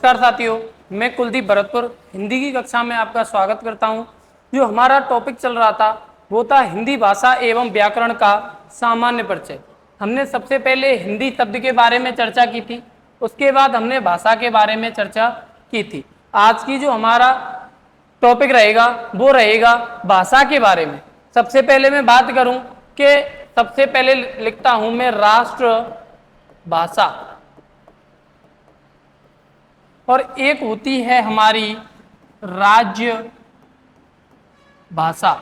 नमस्कार साथियों, मैं कुलदीप भरतपुर हिंदी की कक्षा में आपका स्वागत करता हूं। जो हमारा टॉपिक चल रहा था वो था हिंदी भाषा एवं व्याकरण का सामान्य परिचय। हमने सबसे पहले हिंदी शब्द के बारे में चर्चा की थी, उसके बाद हमने भाषा के बारे में चर्चा की थी। आज की जो हमारा टॉपिक रहेगा वो रहेगा भाषा के बारे में। सबसे पहले मैं बात करूं कि सबसे पहले लिखता हूं मैं राष्ट्र भाषा, और एक होती है हमारी राज्य भाषा।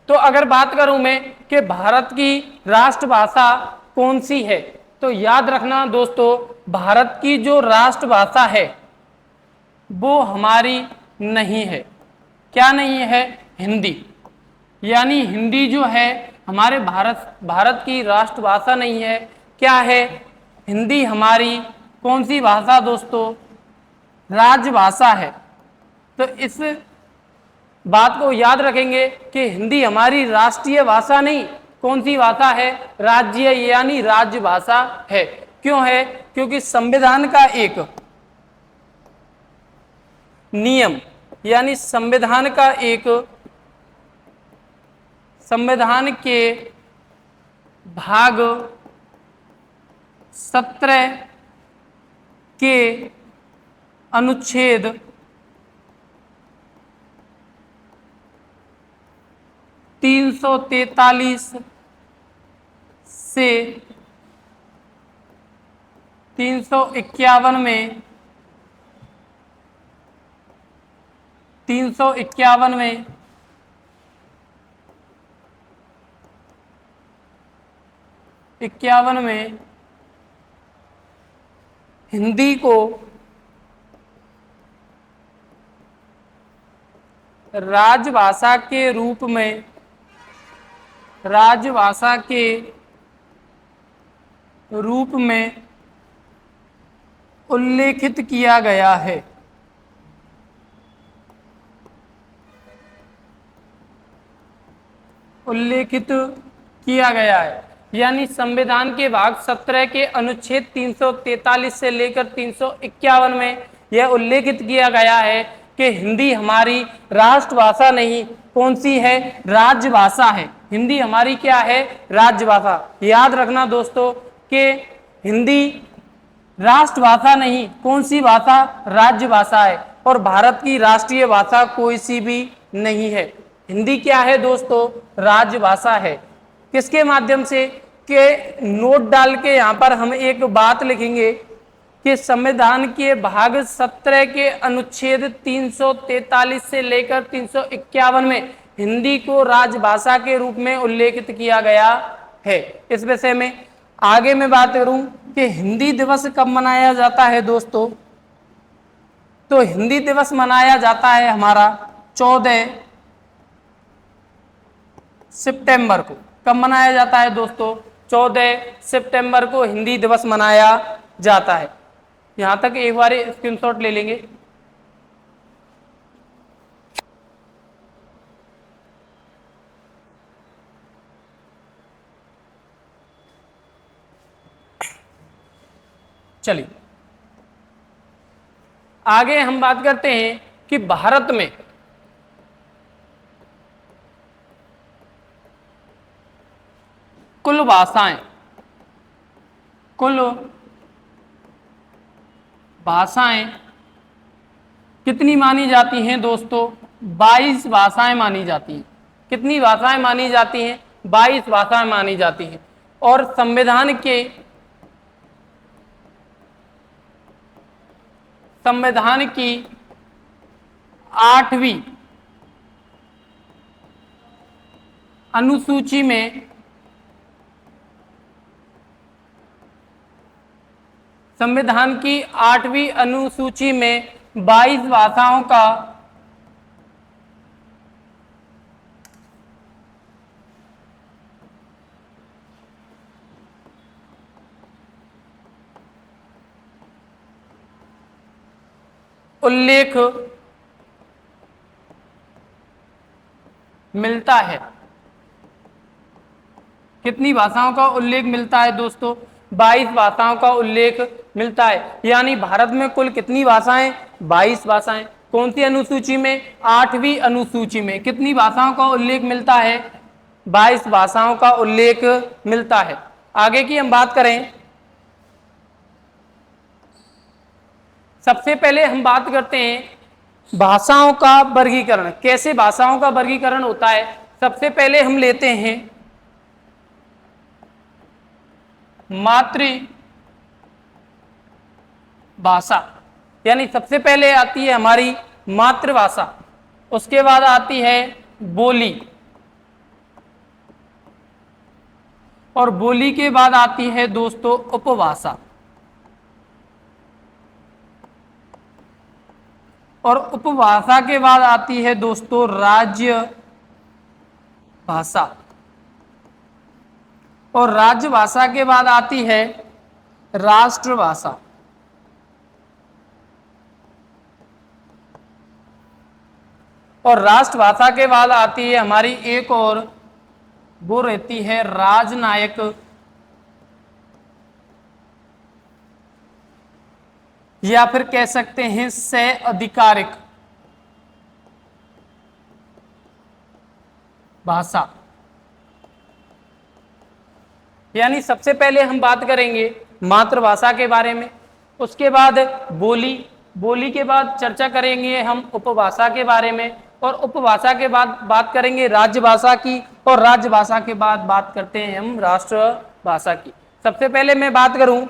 तो अगर बात करूं मैं कि भारत की राष्ट्रभाषा कौन सी है, तो याद रखना दोस्तों, भारत की जो राष्ट्रभाषा है वो हमारी नहीं है। क्या नहीं है? हिंदी। यानी हिंदी जो है हमारे भारत की राष्ट्रभाषा नहीं है। क्या है? हिंदी हमारी कौन सी भाषा दोस्तों? राजभाषा है। तो इस बात को याद रखेंगे कि हिंदी हमारी राष्ट्रीय भाषा नहीं, कौन सी भाषा है? राज्य यानी राज्य भाषा है। क्यों है? क्योंकि संविधान का एक नियम यानी संविधान के भाग 17 के अनुच्छेद 343 से 351 में 351 में हिंदी को राजभाषा के रूप में उल्लेखित किया गया है। उल्लेखित किया गया है यानी संविधान के भाग 17 के अनुच्छेद 343 से लेकर 351 में यह उल्लेखित किया गया है कि हिंदी हमारी राष्ट्रभाषा नहीं, कौन सी है? राजभाषा है। हिंदी हमारी क्या है? राजभाषा। याद रखना दोस्तों कि हिंदी राष्ट्रभाषा नहीं, कौन सी भाषा? राज्यभाषा है। और भारत की राष्ट्रीय भाषा कोई सी भी नहीं है। हिंदी क्या है दोस्तों? राजभाषा है। किसके माध्यम से? के नोट डाल के यहां पर हम एक बात लिखेंगे कि संविधान के भाग 17 के अनुच्छेद 343 से लेकर 351 में हिंदी को राजभाषा के रूप में उल्लेखित किया गया है। इस विषय में आगे मैं बात करूं कि हिंदी दिवस कब मनाया जाता है दोस्तों, तो हिंदी दिवस मनाया जाता है हमारा 14 सितंबर को। कब मनाया जाता है दोस्तों? 14 सितंबर को हिंदी दिवस मनाया जाता है। यहां तक एक बार स्क्रीनशॉट ले लेंगे। चलिए आगे हम बात करते हैं कि भारत में कुल भाषाएं कितनी मानी जाती हैं दोस्तों? 22 भाषाएं मानी जाती हैं। कितनी भाषाएं मानी जाती हैं? 22 भाषाएं मानी जाती हैं। और संविधान की 8वीं अनुसूची में संविधान की 8वीं अनुसूची में 22 भाषाओं का उल्लेख मिलता है। कितनी भाषाओं का उल्लेख मिलता है दोस्तों? 22 भाषाओं का उल्लेख मिलता है। यानी भारत में कुल कितनी भाषाएं? 22 भाषाएं। कौन सी अनुसूची में? 8वीं अनुसूची में। कितनी भाषाओं का उल्लेख मिलता है? 22 भाषाओं का उल्लेख मिलता है। आगे की हम बात करें, सबसे पहले हम बात करते हैं भाषाओं का वर्गीकरण। कैसे भाषाओं का वर्गीकरण होता है? सबसे पहले हम लेते हैं मातृभाषा, यानी सबसे पहले आती है हमारी मातृभाषा, उसके बाद आती है बोली, और बोली के बाद आती है दोस्तों उपभाषा, और उपभाषा के बाद आती है दोस्तों राज्य भाषा, और राजभाषा के बाद आती है राष्ट्रभाषा, और राष्ट्रभाषा के बाद आती है हमारी एक और, वो रहती है राजनायक, या फिर कह सकते हैं सह आधिकारिक भाषा। यानी सबसे पहले हम बात करेंगे मातृभाषा के बारे में, उसके बाद बोली, बोली के बाद चर्चा करेंगे हम उपभाषा के बारे में, और उपभाषा के बाद बात करेंगे राजभाषा की, और राजभाषा के बाद बात करते हैं हम राष्ट्रभाषा की। सबसे पहले मैं बात करूं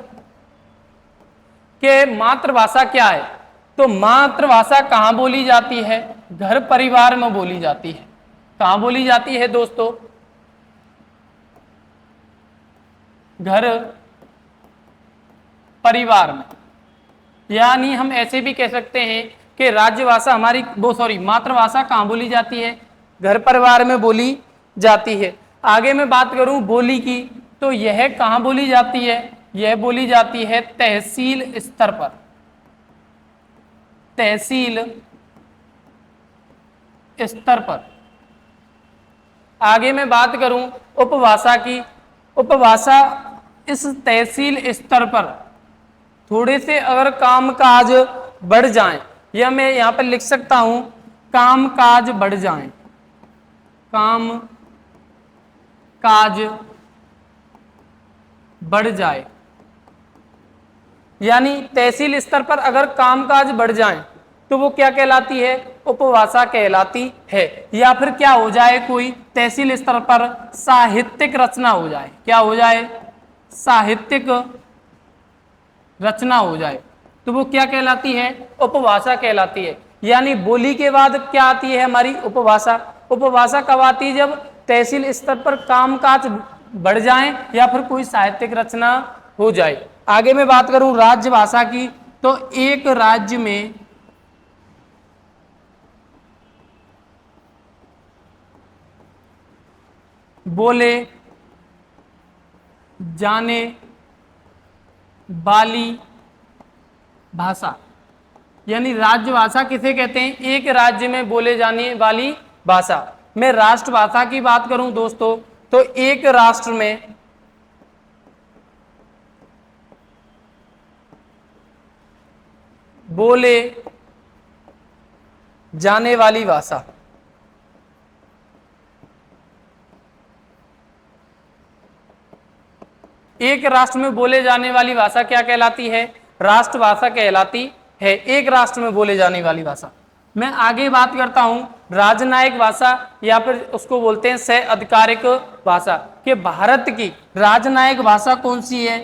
कि मातृभाषा क्या है, तो मातृभाषा कहाँ बोली जाती है? घर परिवार में बोली जाती है। कहाँ बोली जाती है दोस्तों? घर परिवार में। यानी हम ऐसे भी कह सकते हैं कि राज्यभाषा हमारी मातृभाषा कहाँ बोली जाती है? घर परिवार में बोली जाती है। आगे मैं बात करूं बोली की, तो यह कहाँ बोली जाती है? यह बोली जाती है तहसील स्तर पर। तहसील स्तर पर। आगे मैं बात करूं उपभाषा की, उपभाषा इस तहसील स्तर पर थोड़े से अगर कामकाज बढ़ जाएं, या मैं यहां पर लिख सकता हूं कामकाज बढ़ जाएं, काम काज बढ़ जाए, यानी तहसील स्तर पर अगर कामकाज बढ़ जाएं तो वो क्या कहलाती है? उपभाषा कहलाती है। या फिर क्या हो जाए, कोई तहसील स्तर पर साहित्यिक रचना हो जाए। क्या हो जाए? साहित्यिक रचना हो जाए, तो वो क्या कहलाती है? उपभाषा कहलाती है। यानी बोली के बाद क्या आती है हमारी? उपभाषा। उपभाषा कब आती है? जब तहसील स्तर पर कामकाज बढ़ जाए या फिर कोई साहित्यिक रचना हो जाए। आगे मैं बात करूं राज्य भाषा की, तो एक राज्य में बोले जाने वाली भाषा, यानी राज्य भाषा किसे कहते हैं? एक राज्य में बोले जाने वाली भाषा। मैं राष्ट्रभाषा की बात करूं दोस्तों, तो एक राष्ट्र में बोले जाने वाली भाषा। एक राष्ट्र में बोले जाने वाली भाषा क्या कहलाती है? राष्ट्रभाषा कहलाती है, एक राष्ट्र में बोले जाने वाली भाषा। मैं आगे बात करता हूं राजनयिक भाषा, या फिर उसको बोलते हैं सह आधिकारिक भाषा। कि भारत की राजनयिक भाषा कौन सी है?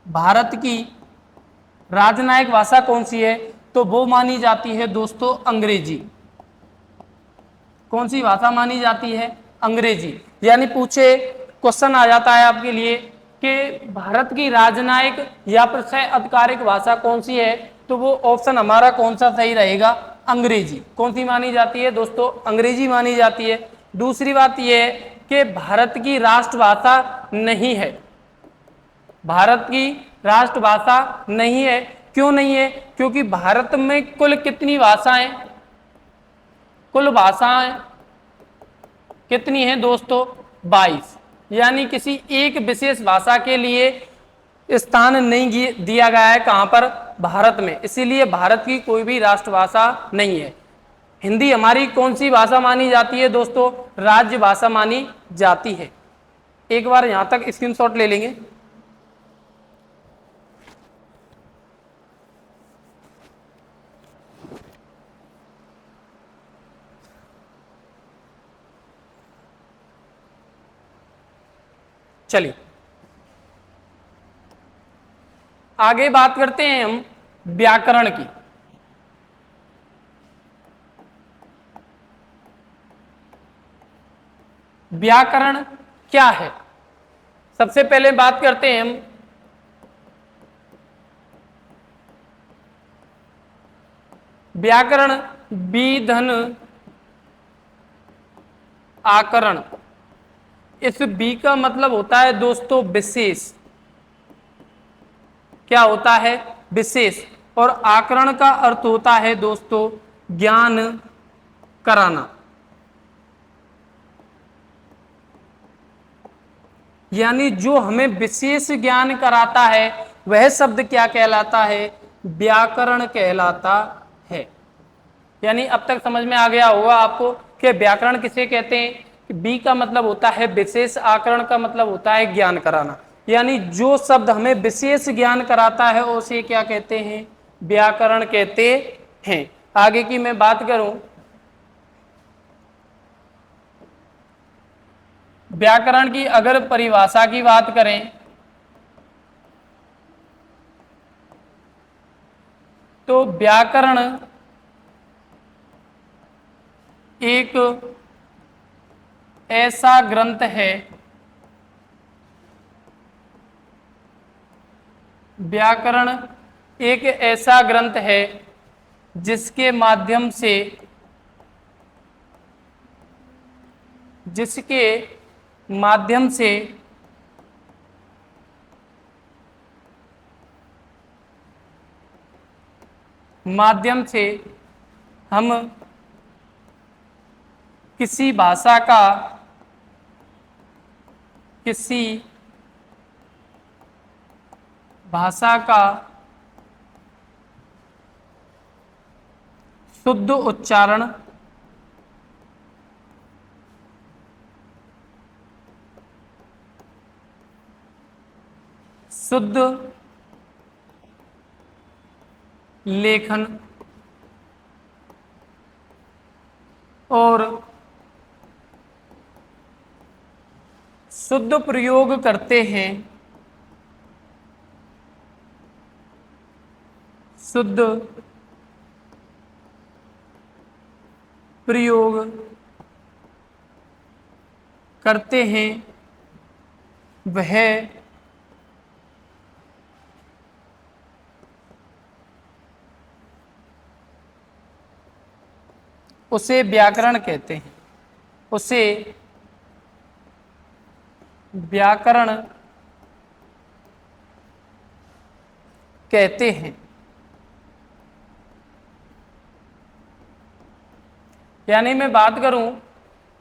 भारत की राजनयिक भाषा कौन सी है? तो वो मानी जाती है दोस्तों अंग्रेजी। कौन सी भाषा मानी जाती है? अंग्रेजी। यानी पूछे क्वेश्चन आ जाता है आपके लिए कि भारत की राजनयिक या फिर सह आधिकारिक भाषा कौन सी है, तो वो ऑप्शन हमारा कौन सा सही रहेगा? अंग्रेजी। कौन सी मानी जाती है दोस्तों? अंग्रेजी मानी जाती है। दूसरी बात यह है कि भारत की राष्ट्रभाषा नहीं है। भारत की राष्ट्रभाषा नहीं है। क्यों नहीं है? क्योंकि भारत में कुल कितनी भाषाएं? कुल भाषाएं कितनी हैं दोस्तों? 22। यानी किसी एक विशेष भाषा के लिए स्थान नहीं दिया गया है। कहां पर? भारत में। इसीलिए भारत की कोई भी राष्ट्रभाषा नहीं है। हिंदी हमारी कौन सी भाषा मानी जाती है दोस्तों? राज्य भाषा मानी जाती है। एक बार यहां तक स्क्रीनशॉट ले लेंगे। चलिए आगे बात करते हैं हम व्याकरण की। व्याकरण क्या है? सबसे पहले बात करते हैं हम व्याकरण विधन आकरण। इस बी का मतलब होता है दोस्तों विशेष। क्या होता है? विशेष। और आकरण का अर्थ होता है दोस्तों ज्ञान कराना। यानी जो हमें विशेष ज्ञान कराता है वह शब्द क्या कहलाता है? व्याकरण कहलाता है। यानी अब तक समझ में आ गया होगा आपको कि व्याकरण किसे कहते हैं। बी का मतलब होता है विशेष, आकरण का मतलब होता है ज्ञान कराना। यानी जो शब्द हमें विशेष ज्ञान कराता है उसे क्या कहते हैं? व्याकरण कहते हैं। आगे की मैं बात करूं, व्याकरण की अगर परिभाषा की बात करें तो व्याकरण एक ऐसा ग्रंथ है, व्याकरण एक ऐसा ग्रंथ है जिसके माध्यम से हम किसी भाषा का शुद्ध उच्चारण शुद्ध लेखन और शुद्ध प्रयोग करते हैं, शुद्ध प्रयोग करते हैं वह उसे व्याकरण कहते हैं। उसे व्याकरण कहते हैं। यानी मैं बात करूं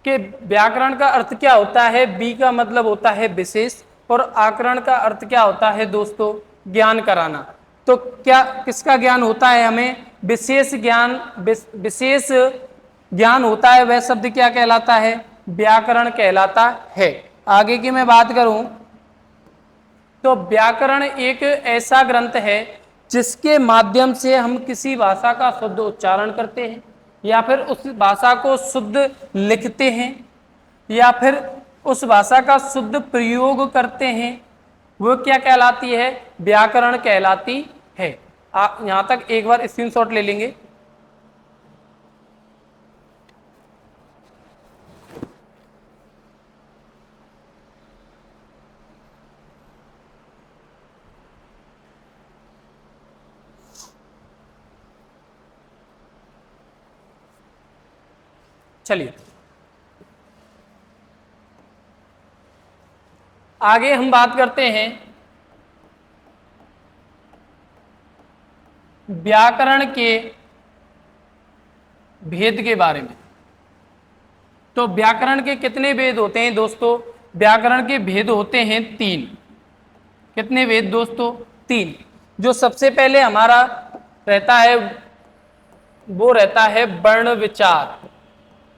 कि व्याकरण का अर्थ क्या होता है, बी का मतलब होता है विशेष और आकरण का अर्थ क्या होता है दोस्तों? ज्ञान कराना। तो क्या किसका ज्ञान होता है हमें? विशेष ज्ञान, विशेष ज्ञान होता है, वह शब्द क्या कहलाता है? व्याकरण कहलाता है। आगे की मैं बात करूं तो व्याकरण एक ऐसा ग्रंथ है जिसके माध्यम से हम किसी भाषा का शुद्ध उच्चारण करते हैं या फिर उस भाषा को शुद्ध लिखते हैं या फिर उस भाषा का शुद्ध प्रयोग करते हैं, वो क्या कहलाती है? व्याकरण कहलाती है। यहां तक एक बार स्क्रीनशॉट ले लेंगे। चलिए आगे हम बात करते हैं व्याकरण के भेद के बारे में। तो व्याकरण के कितने भेद होते हैं दोस्तों? व्याकरण के भेद होते हैं 3। कितने भेद दोस्तों? 3। जो सबसे पहले हमारा रहता है वो रहता है वर्ण विचार।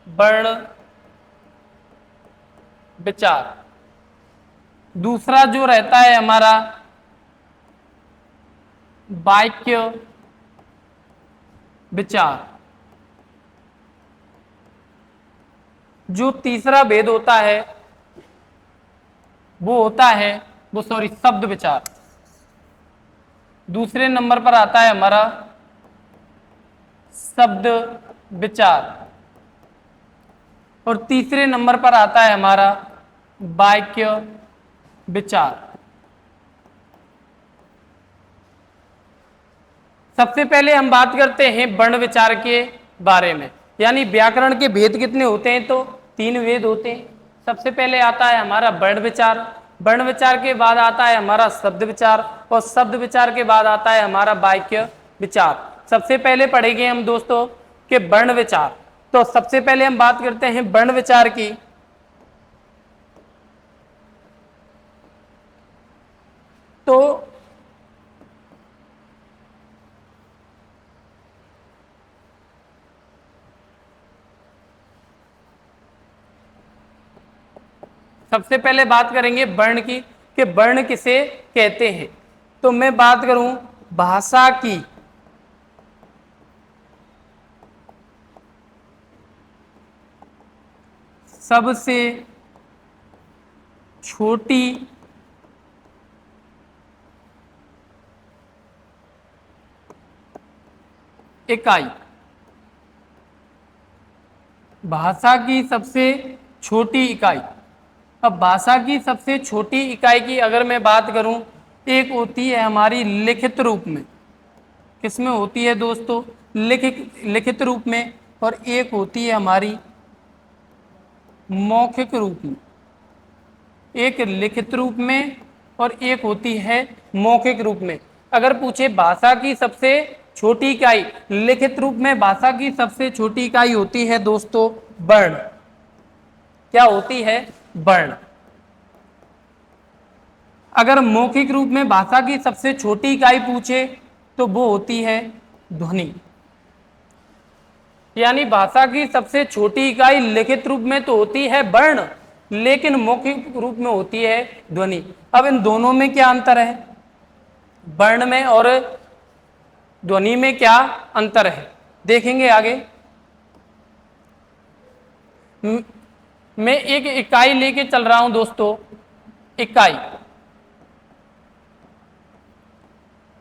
वर्ण विचार। दूसरा जो रहता है हमारा वाक्य विचार। जो तीसरा भेद होता है वो होता है शब्द विचार। दूसरे नंबर पर आता है हमारा शब्द विचार और तीसरे नंबर पर आता है हमारा वाक्य विचार। सबसे पहले हम बात करते हैं वर्ण विचार के बारे में, यानी व्याकरण के भेद कितने होते हैं? तो 3 भेद होते हैं। सबसे पहले आता है हमारा वर्ण विचार, वर्ण विचार के बाद आता है हमारा शब्द विचार और शब्द विचार के बाद आता है हमारा वाक्य विचार। सबसे पहले पढ़ेंगे हम दोस्तों कि वर्ण विचार। तो सबसे पहले हम बात करते हैं वर्ण विचार की। तो सबसे पहले बात करेंगे वर्ण की कि वर्ण किसे कहते हैं। तो मैं बात करूं भाषा की सबसे छोटी इकाई। भाषा की सबसे छोटी इकाई। अब भाषा की सबसे छोटी इकाई की अगर मैं बात करूं, एक होती है हमारी लिखित रूप में। किसमें होती है दोस्तों? लिखित रूप में। और एक होती है हमारी मौखिक रूप में। एक लिखित रूप में और एक होती है मौखिक रूप में। अगर पूछे भाषा की सबसे छोटी इकाई लिखित रूप में, भाषा की सबसे छोटी इकाई होती है दोस्तों वर्ण। क्या होती है? वर्ण। अगर मौखिक रूप में भाषा की सबसे छोटी इकाई पूछे तो वो होती है ध्वनि। यानी भाषा की सबसे छोटी इकाई लिखित रूप में तो होती है वर्ण, लेकिन मौखिक रूप में होती है ध्वनि। अब इन दोनों में क्या अंतर है? वर्ण में और ध्वनि में क्या अंतर है देखेंगे आगे। मैं एक इकाई लेके चल रहा हूं दोस्तों, इकाई।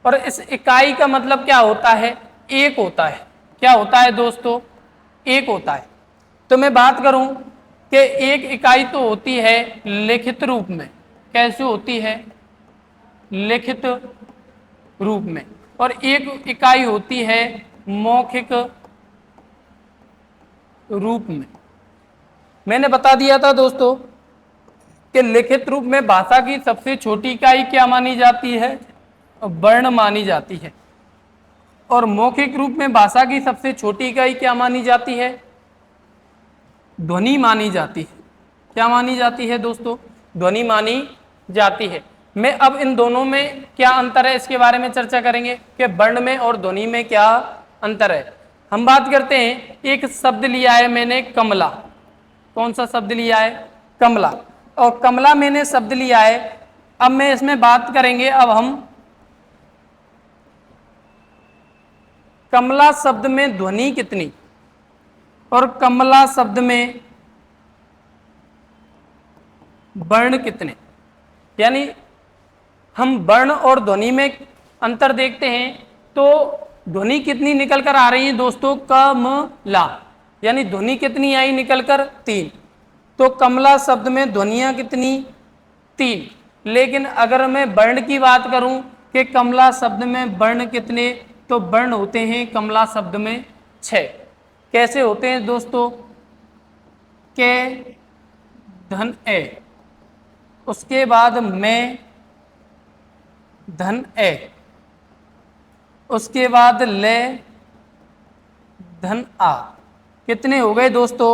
और इस इकाई का मतलब क्या होता है? एक होता है। क्या होता है दोस्तों? एक होता है। तो मैं बात करूं कि एक इकाई तो होती है लिखित रूप में। कैसे होती है? लिखित रूप में। और एक इकाई होती है मौखिक रूप में। मैंने बता दिया था दोस्तों कि लिखित रूप में भाषा की सबसे छोटी इकाई क्या मानी जाती है? वर्ण मानी जाती है। और मौखिक रूप में भाषा की सबसे छोटी इकाई क्या मानी जाती है? ध्वनि मानी जाती है। क्या मानी जाती है दोस्तों? ध्वनि मानी जाती है। मैं अब इन दोनों में क्या अंतर है इसके बारे में चर्चा करेंगे कि वर्ण में और ध्वनि में क्या अंतर है। हम बात करते हैं, एक शब्द लिया है मैंने कमला। कौन सा शब्द लिया है? कमला। और कमला मैंने शब्द लिया है। अब मैं इसमें बात करेंगे, अब हम कमला शब्द में ध्वनि कितनी और कमला शब्द में वर्ण कितने, यानी हम वर्ण और ध्वनि में अंतर देखते हैं। तो ध्वनि कितनी निकल कर आ रही है दोस्तों? कमला। यानी ध्वनि कितनी आई निकल कर? 3। तो कमला शब्द में ध्वनियां कितनी? 3। लेकिन अगर मैं वर्ण की बात करूं कि कमला शब्द में वर्ण कितने, तो वर्ण होते हैं कमला शब्द में 6। कैसे होते हैं दोस्तों? के धन ए, उसके बाद मैं धन ए, उसके बाद ले धन आ। कितने हो गए दोस्तों?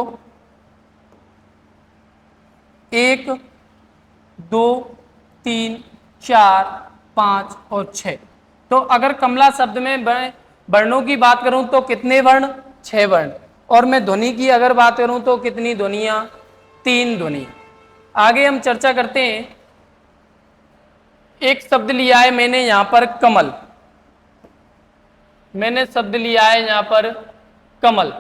1 2, 3, 4, 5 और 6। तो अगर कमला शब्द में वर्णों की बात करूं तो कितने वर्ण? 6 वर्ण। और मैं ध्वनि की अगर बात करूं तो कितनी ध्वनियां? 3 ध्वनियां। आगे हम चर्चा करते हैं। एक शब्द लिया है मैंने यहां पर कमल, मैंने शब्द लिया है यहां पर कमल।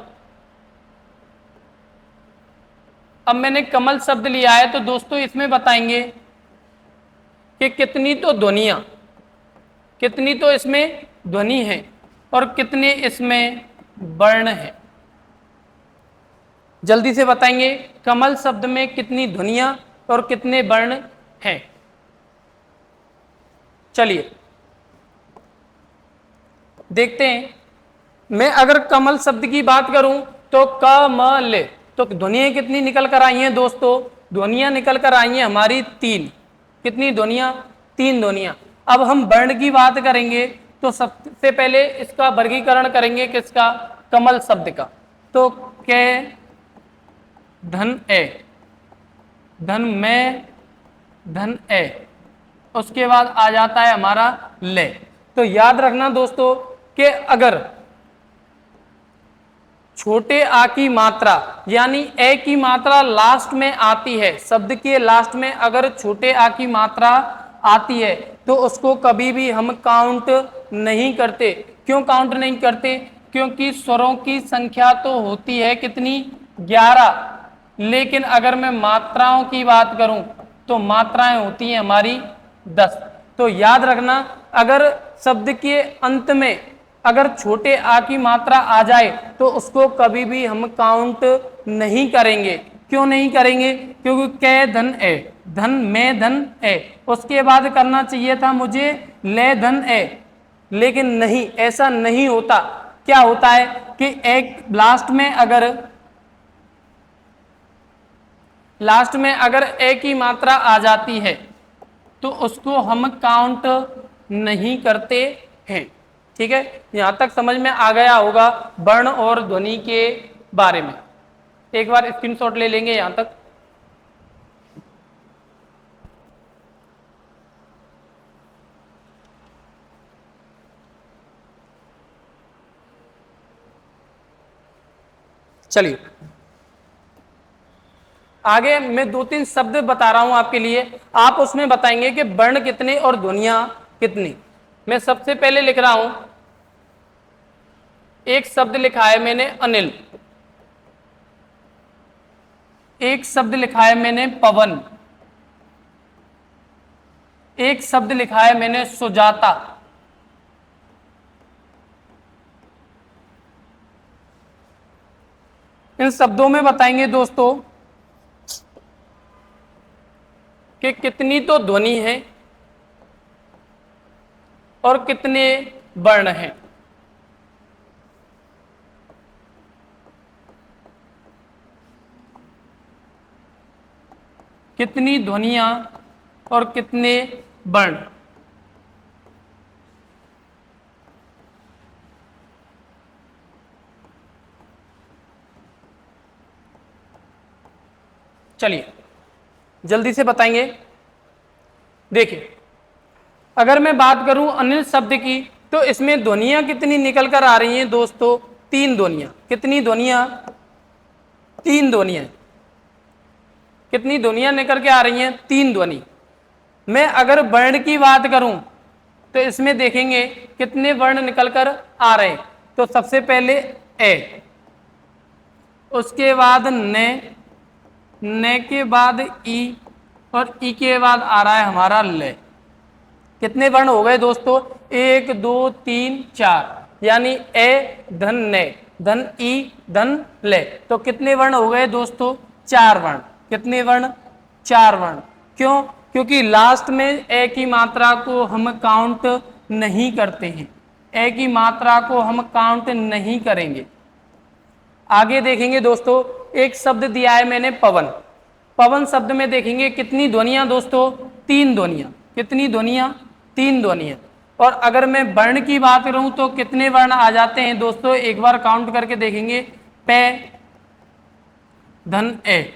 अब मैंने कमल शब्द लिया है तो दोस्तों इसमें बताएंगे कि कितनी तो ध्वनियां, कितनी तो इसमें ध्वनि है और कितने इसमें वर्ण है। जल्दी से बताएंगे कमल शब्द में कितनी ध्वनियां और कितने वर्ण हैं। चलिए देखते हैं। मैं अगर कमल शब्द की बात करूं तो कमल, तो ध्वनियां कितनी निकल कर आई हैं दोस्तों? ध्वनियां निकल कर आई हैं हमारी 3। कितनी ध्वनियां? 3 ध्वनियां। अब हम वर्ण की बात करेंगे तो सबसे पहले इसका वर्गीकरण करेंगे किसका? कमल शब्द का। तो के धन ए, धन में, धन ए, उसके बाद आ जाता है हमारा ले। तो याद रखना दोस्तों कि अगर छोटे आ की मात्रा यानी ए की मात्रा लास्ट में आती है, शब्द के लास्ट में अगर छोटे आ की मात्रा आती है तो उसको कभी भी हम काउंट नहीं करते। क्यों काउंट नहीं करते? क्योंकि स्वरों की संख्या तो होती है कितनी? 11। लेकिन अगर मैं मात्राओं की बात करूं तो मात्राएं होती हैं हमारी 10। तो याद रखना अगर शब्द के अंत में अगर छोटे आ की मात्रा आ जाए तो उसको कभी भी हम काउंट नहीं करेंगे। क्यों नहीं करेंगे? क्योंकि कै धन ए, धन में धन ए, उसके बाद करना चाहिए था मुझे ले धन ए, लेकिन नहीं, ऐसा नहीं होता। क्या होता है कि एक लास्ट में अगर ए की मात्रा आ जाती है तो उसको हम काउंट नहीं करते हैं। ठीक है, यहां तक समझ में आ गया होगा वर्ण और ध्वनि के बारे में। एक बार स्क्रीनशॉट ले लेंगे यहां तक। चलिए आगे मैं 2-3 शब्द बता रहा हूं आपके लिए, आप उसमें बताएंगे कि वर्ण कितने और ध्वनियां कितनी। मैं सबसे पहले लिख रहा हूं, एक शब्द लिखा है मैंने अनिल, एक शब्द लिखा है मैंने पवन, एक शब्द लिखा है मैंने सुजाता, इन शब्दों में बताएंगे दोस्तों कि कितनी तो ध्वनि है और कितने वर्ण हैं। कितनी ध्वनियां और कितने वर्ण। चलिए जल्दी से बताएंगे। देखिए अगर मैं बात करूं अनिल शब्द की तो इसमें ध्वनियां कितनी निकल कर आ रही हैं दोस्तों? 3 ध्वनियां। कितनी ध्वनियां? 3 ध्वनियां। कितनी ध्वनियां निकल के आ रही हैं? 3 ध्वनि। मैं अगर वर्ण की बात करूं तो इसमें देखेंगे कितने वर्ण निकल कर आ रहे हैं। तो सबसे पहले ए, उसके बाद ने के बाद ई और ई के बाद आ रहा है हमारा ले। कितने वर्ण हो गए दोस्तों? 1, 2, 3, 4, यानी ए धन ने, धन ई, धन ले। तो कितने वर्ण हो गए दोस्तों? 4 वर्ण। कितने वर्ण? 4 वर्ण। क्यों? क्योंकि लास्ट में ए की मात्रा को हम काउंट नहीं करते हैं। ए की मात्रा को हम काउंट नहीं करेंगे। आगे देखेंगे दोस्तों, एक शब्द दिया है मैंने पवन। पवन शब्द में देखेंगे कितनी ध्वनियां दोस्तों? 3 ध्वनियां। कितनी ध्वनियां? 3 ध्वनियां। और अगर मैं वर्ण की बात करूं तो कितने वर्ण आ जाते हैं दोस्तों? एक बार काउंट करके देखेंगे। पे, धन ए,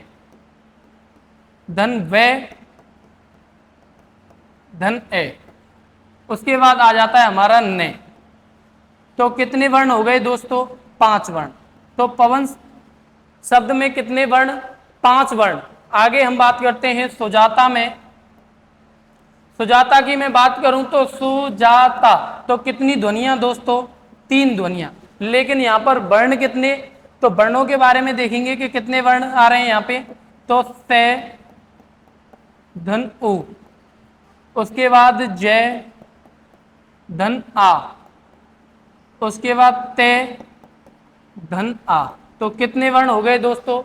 धन वे, धन ए। उसके बाद आ जाता है हमारा ने। तो कितने वर्ण हो गए दोस्तों? 5 वर्ण। तो पवन शब्द में कितने वर्ण? 5 वर्ण। आगे हम बात करते हैं सुजाता में। सुजाता की मैं बात करूं तो सुजाता, तो कितनी ध्वनियां दोस्तों? 3 ध्वनियां। लेकिन यहां पर वर्ण कितने? तो वर्णों के बारे में देखेंगे कि कितने वर्ण आ रहे हैं यहां पे। तो से, धन उ, उसके बाद जय, धन आ, उसके बाद ते, धन आ। तो कितने वर्ण हो गए दोस्तों?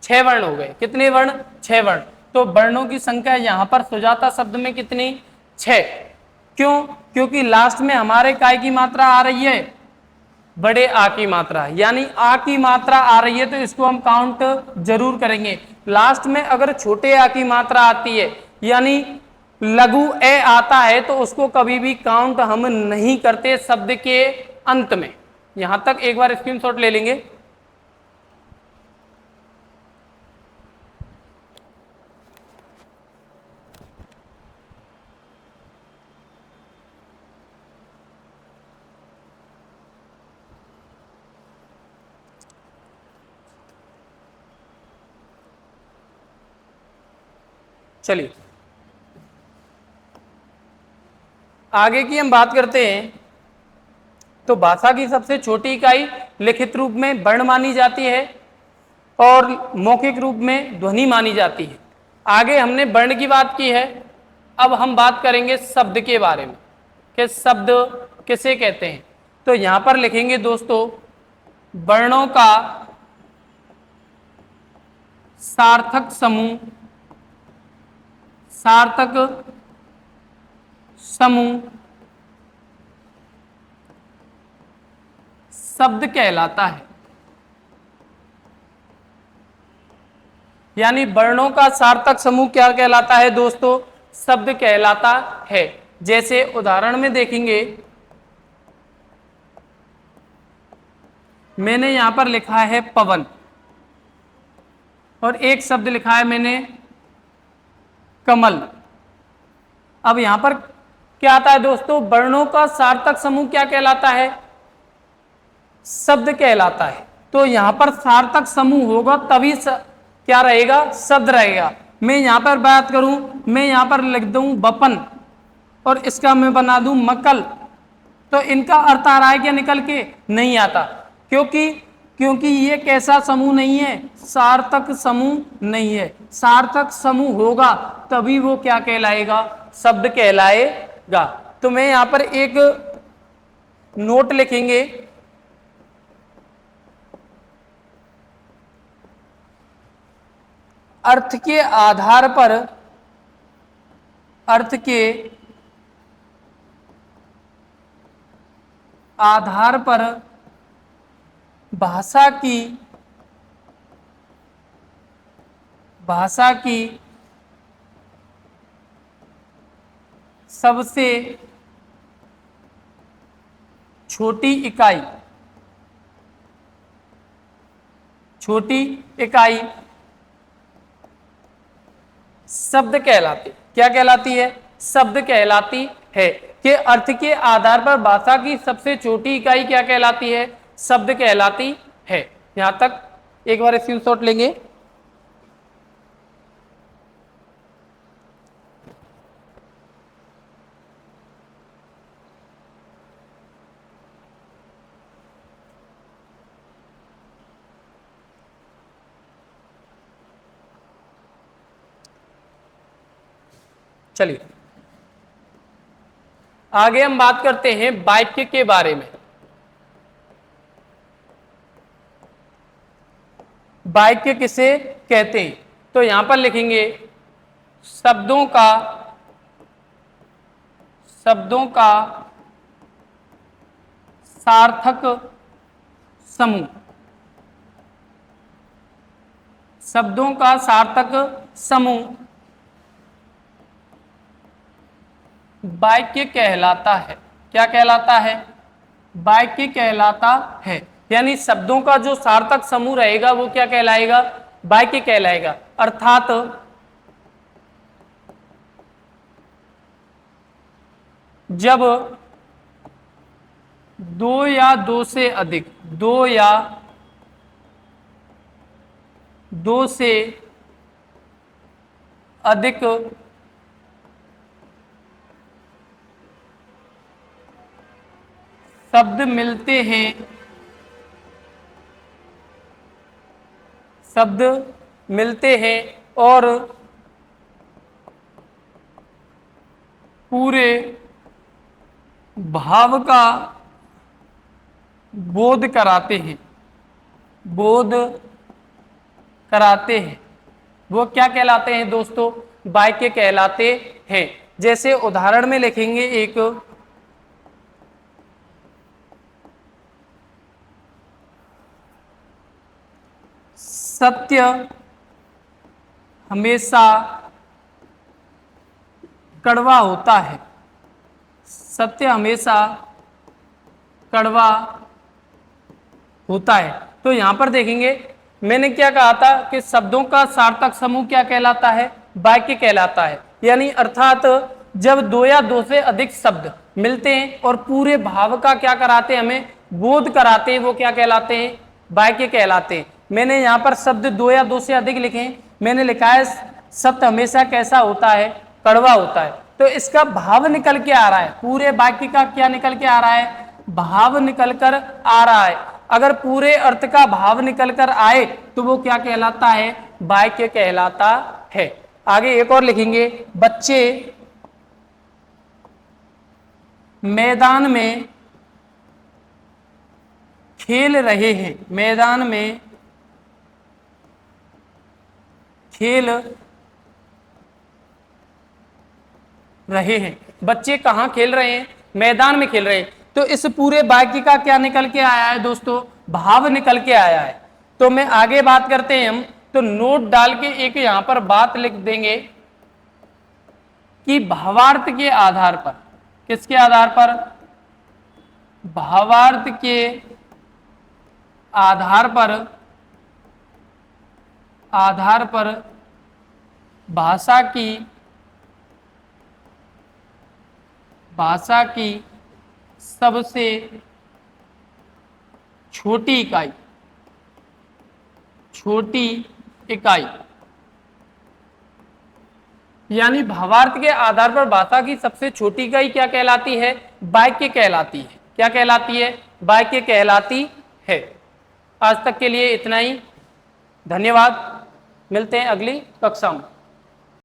6 वर्ण हो गए। कितने वर्ण? 6 वर्ण। तो वर्णों की संख्या यहां पर सुजाता शब्द में कितनी? 6। क्यों? क्योंकि लास्ट में हमारे काय की मात्रा आ रही है, बड़े आ की मात्रा, यानी आ की मात्रा आ रही है, तो इसको हम काउंट जरूर करेंगे। लास्ट में अगर छोटे आ की मात्रा आती है, यानी लघु ए आता है, तो उसको कभी भी काउंट हम नहीं करते शब्द के अंत में। यहां तक एक बार स्क्रीनशॉट ले लेंगे। चलिए आगे की हम बात करते हैं। तो भाषा की सबसे छोटी इकाई लिखित रूप में वर्ण मानी जाती है और मौखिक रूप में ध्वनि मानी जाती है। आगे हमने वर्ण की बात की है, अब हम बात करेंगे शब्द के बारे में कि शब्द किसे कहते हैं। तो यहां पर लिखेंगे दोस्तों, वर्णों का सार्थक समूह, सार्थक समूह शब्द कहलाता है। यानी वर्णों का सार्थक समूह क्या कहलाता है दोस्तों? शब्द कहलाता है। जैसे उदाहरण में देखेंगे, मैंने यहां पर लिखा है पवन और एक शब्द लिखा है मैंने कमल। अब यहां पर क्या आता है दोस्तों? वर्णों का सार्थक समूह क्या कहलाता है? शब्द कहलाता है। तो यहां पर सार्थक समूह होगा तभी क्या रहेगा? शब्द रहेगा। मैं यहां पर बात करूं, मैं यहां पर लिख दूं बपन और इसका मैं बना दूं मकल, तो इनका अर्थ आ रहा है क्या निकल के? नहीं आता। क्योंकि ये कैसा समूह नहीं है? सार्थक समूह नहीं है। सार्थक समूह होगा तभी वो क्या कहलाएगा? शब्द कहलाएगा। तो मैं यहां पर एक नोट लिखेंगे, अर्थ के आधार पर, अर्थ के आधार पर भाषा की सबसे छोटी इकाई शब्द कहलाती। क्या कहलाती है? शब्द कहलाती है। कि अर्थ के आधार पर भाषा की सबसे छोटी इकाई क्या कहलाती है? शब्द कहलाती है। यहां तक एक बार स्क्रीनशॉट लेंगे। चलिए आगे हम बात करते हैं वाक्य के बारे में। वाक्य किसे कहते हैं? तो यहां पर लिखेंगे शब्दों का सार्थक समूह। शब्दों का सार्थक समूह वाक्य कहलाता है। क्या कहलाता है? वाक्य कहलाता है। यानी शब्दों का जो सार्थक समूह रहेगा वो क्या कहलाएगा? वाक्य कहलाएगा। अर्थात जब दो या दो से अधिक, दो या दो से अधिक शब्द मिलते हैं, शब्द मिलते हैं और पूरे भाव का बोध कराते हैं, बोध कराते हैं, वो क्या कहलाते हैं दोस्तों? वाक्य कहलाते हैं। जैसे उदाहरण में लिखेंगे एक, सत्य हमेशा कड़वा होता है, सत्य हमेशा कड़वा होता है। तो यहां पर देखेंगे मैंने क्या कहा था कि शब्दों का सार्थक समूह क्या कहलाता है? वाक्य कहलाता है। यानी अर्थात जब दो या दो से अधिक शब्द मिलते हैं और पूरे भाव का क्या कराते हैं, हमें बोध कराते हैं, वो क्या कहलाते हैं? वाक्य कहलाते हैं। मैंने यहाँ पर शब्द दो या दो से अधिक लिखे हैं। मैंने लिखा है सत्य हमेशा कैसा होता है? कड़वा होता है। तो इसका भाव निकल के आ रहा है, पूरे वाक्य का क्या निकल के आ रहा है? भाव निकल कर आ रहा है। अगर पूरे अर्थ का भाव निकल कर आए तो वो क्या कहलाता है? वाक्य कहलाता है। आगे एक और लिखेंगे, बच्चे मैदान में खेल रहे हैं, मैदान में खेल रहे हैं। बच्चे कहाँ खेल रहे हैं? मैदान में खेल रहे हैं। तो इस पूरे वाक्य का क्या निकल के आया है दोस्तों? भाव निकल के आया है। तो मैं आगे बात करते हैं हम, तो नोट डाल के एक यहां पर बात लिख देंगे कि भावार्थ के आधार पर, किसके आधार पर? भावार्थ के आधार पर भाषा की सबसे छोटी इकाई, यानी भावार्थ के आधार पर भाषा की सबसे छोटी इकाई क्या कहलाती है? वाक्य कहलाती है। क्या कहलाती है? वाक्य कहलाती है। आज तक के लिए इतना ही। धन्यवाद। मिलते हैं अगली कक्षा में।